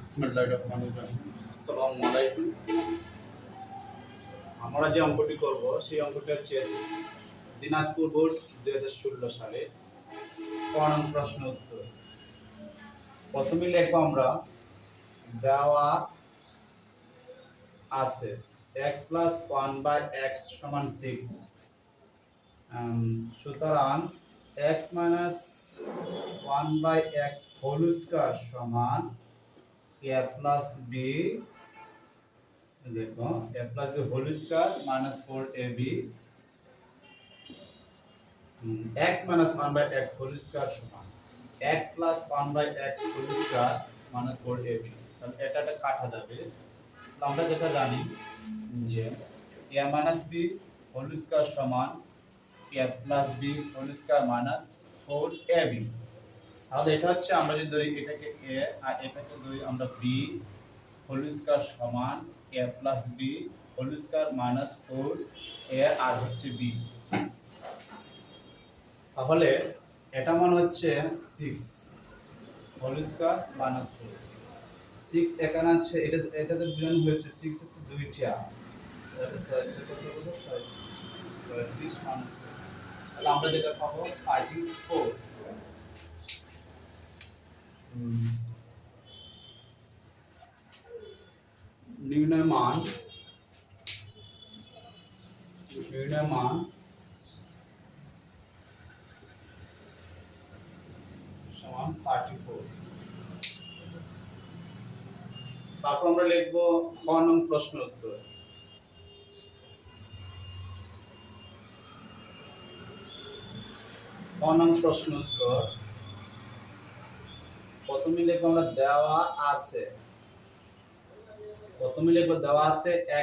আসসালামু আলাইকুম। আমরা যে অঙ্কটি করব সেই অঙ্কটি হচ্ছে দিনাজপুর বোর্ড 2016 সালে কোন প্রশ্ন উত্তর। প্রথমে লিখব আমরা দেওয়া আছে x plus 1/x সমান 6, সুতরাং x minus 1/x whole square সমান a plus b, দেখো a plus b whole square minus 4ab, x minus 1/x whole square সমান x plus 1/x whole square minus 4ab। তাহলে এটা কাটা যাবে। আমরা যেটা জানি যে a minus b whole square সমান a plus b whole square minus 4ab। তাহলে এটা হচ্ছে আমরা যদি ধরি এটাকে a আর এটাকে ধরি আমরা b হোল স্কয়ার সমান a plus b whole square minus 4a আর হচ্ছে b। তাহলে এটা মান হচ্ছে 6 হোল স্কয়ার মাইনাস 4। 6 এখানে আছে, এটাতে গুণন হচ্ছে 6 আছে দুইটা, তাহলে 6 এর কত হলো 36 মাইনাস 4। তাহলে আমরা যেটা পাবো 34। নির্ণয় মান সমান 34। তারপর আমরা লিখবো খ নং প্রশ্ন উত্তর। খ নং প্রশ্ন উত্তর প্রথমে লিখবো আমরা দেওয়া আছে,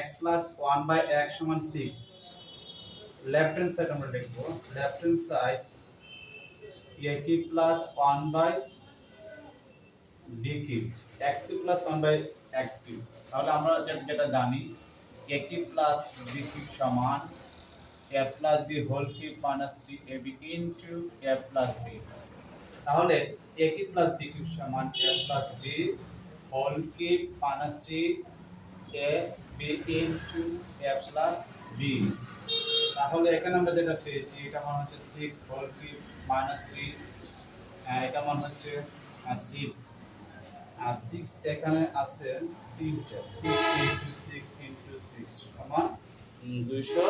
x plus 1/x সমান 6। লেফট হ্যান্ড সাইড আমরা লিখবো left hand side a cube plus 1/b cube, x cube plus 1/x cube. তাহলে আমরা যেটা জানি a cube plus b cube সমান a plus b whole cube minus 3ab into a plus b। তাহলে a cube plus b cube সমান a plus b whole cube minus 3ab into a plus b। তাহলে এখানে আমরা যেটা পেয়েছি এটা মান হচ্ছে 6 হোল কিউব মাইনাস 3, এটা মান হচ্ছে 6 আর 6 এখানে আছে 3টা, 6 ইনটু 6 ইনটু 6 সমান 200,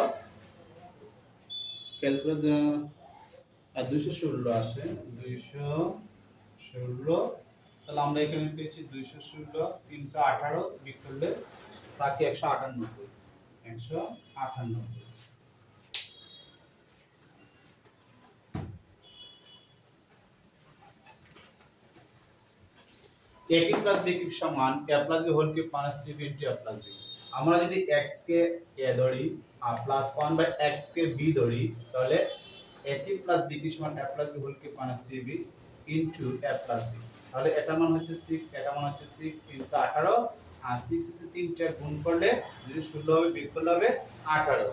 ক্যালকুলেট আর 216 আসে 216। তাহলে আমরা এখানে পেয়েছি 216, 318 বিয়োগ করলে তাকে 198। a cube plus b cube সমান a plus b whole cube minus 3b into a plus b। আমরা যদি x কে a ধরি আর প্লাস 1/x কে b ধরি, তাহলে a cube plus b cube সমান a plus b whole cube minus 3b into a plus b। তাহলে এটা মান হচ্ছে 6, এটা মান হচ্ছে 6, 318 আর 6 এর 3টা গুণ করলে যদি 16 হবে বিয়োগ করলে হবে 18।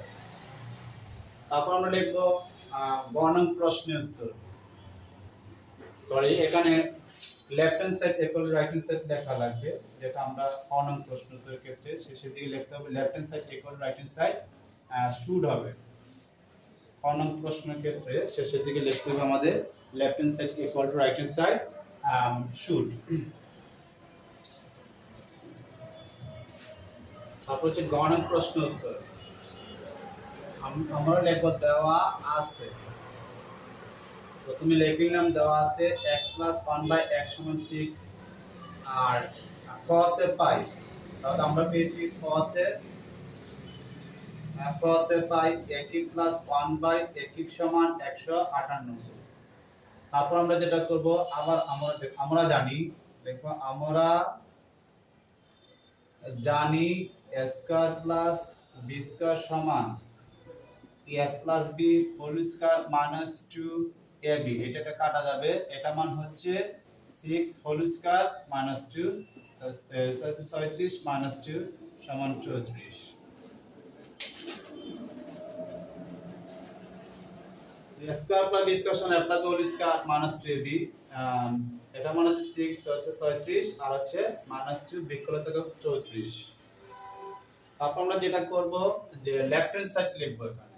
তারপর আমরা লিখব গ নং প্রশ্নের উত্তর। সরি, এখানে left hand side equal right hand side লেখা লাগবে, যেটা আমরা ক নং প্রশ্ন উত্তরের ক্ষেত্রে শেষের দিকে লিখতে হবে left hand side equal right hand side should হবে। ক নং প্রশ্নের ক্ষেত্রে শেষের দিকে লিখতে হবে আমাদের left hand side equal to right hand side should. তারপর হচ্ছে গ নং প্রশ্ন উত্তর। আমরা লিখব দেওয়া আছে, প্রথমে লিখে নিলাম দেওয়া আছে x plus 1/x সমান 6 আর খ তে পাই, তাহলে আমরা পেয়েছি খ তে পাই a cube plus 1/a cube সমান 198। তারপর আমরা যেটা করব আবার আমরা জানি, দেখো আমরা জানি a square plus b square সমান a plus b whole square minus 2ab। এটা কাটা যাবে, এটা মান হচ্ছে 6 হোল স্কয়ার মাইনাস 2, 36 মাইনাস 2 সমান 34। a square plus b square সমান a plus b whole square minus 2ab, এটা মানে হচ্ছে 6 হচ্ছে 36 আর হচ্ছে -2 বিয়োগ করলে থাকে 34। তারপর আমরা যেটা করব যে লেফট হ্যান্ড সাইড লিখব এখানে।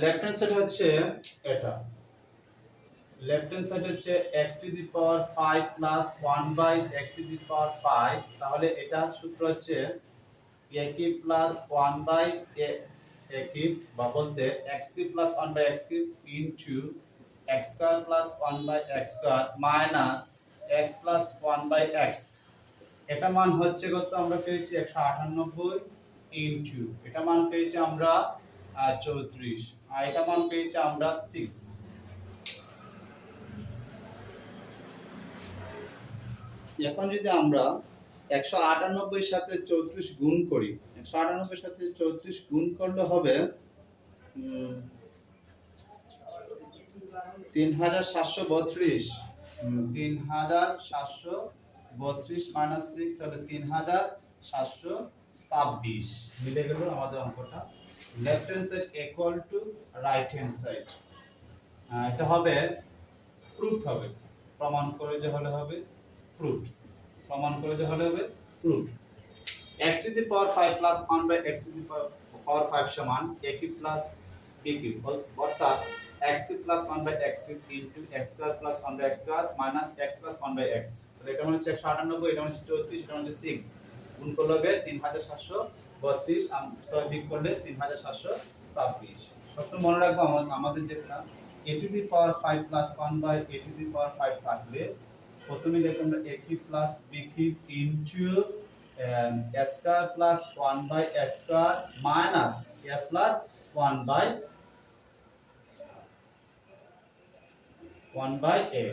লেফট হ্যান্ড সাইড হচ্ছে এটা, লেফট হ্যান্ড সাইড হচ্ছে x to the power 5 plus 1 by x to the power 5, তাহলে এটা সূত্র হচ্ছে a cube plus 1 by a cube বা বলতে x cube plus 1 by x cube into x square plus 1 by x square minus x plus 1 by x। এটা মান হচ্ছে কত আমরা পেয়েছি 198 ইনটু এটা মান পেয়েছি আমরা 34 আর এটা মান পেয়েছি আমরা 6। এখন যদি আমরা 198 সাথে 34 গুণ করি, 198 সাথে 34 গুণ করলে হবে 3732, 3732 মাইনাস 6 তাহলে 3726 মিলে গেল আমাদের অঙ্কটা। Left hand side equal to right hand side, এটা হবে প্রুফ হবে, প্রমাণ করে যে হলে হবে প্রুফ, প্রমাণ করে যে হলে হবে proof. x to the power 5 plus 1 by x to the power 5 সমান a cube plus b cube, অর্থাৎ x cube plus 1 by x cube into x square plus 1 by x square minus x plus 1 by x। তাহলে এটা মানে হচ্ছে 198, এটা মানে হচ্ছে 34, এটা মানে হচ্ছে 6, গুণ করলে হবে 3732 6 বিয়োগ করলে 3726। সবসময় মনে রাখবো আমাদের যেটা a to the power 5 plus 1 by a to the power 5 থাকলে প্রথমে লিখব আমরা a cube plus b cube into a square plus 1 by a square minus a plus 1 by a।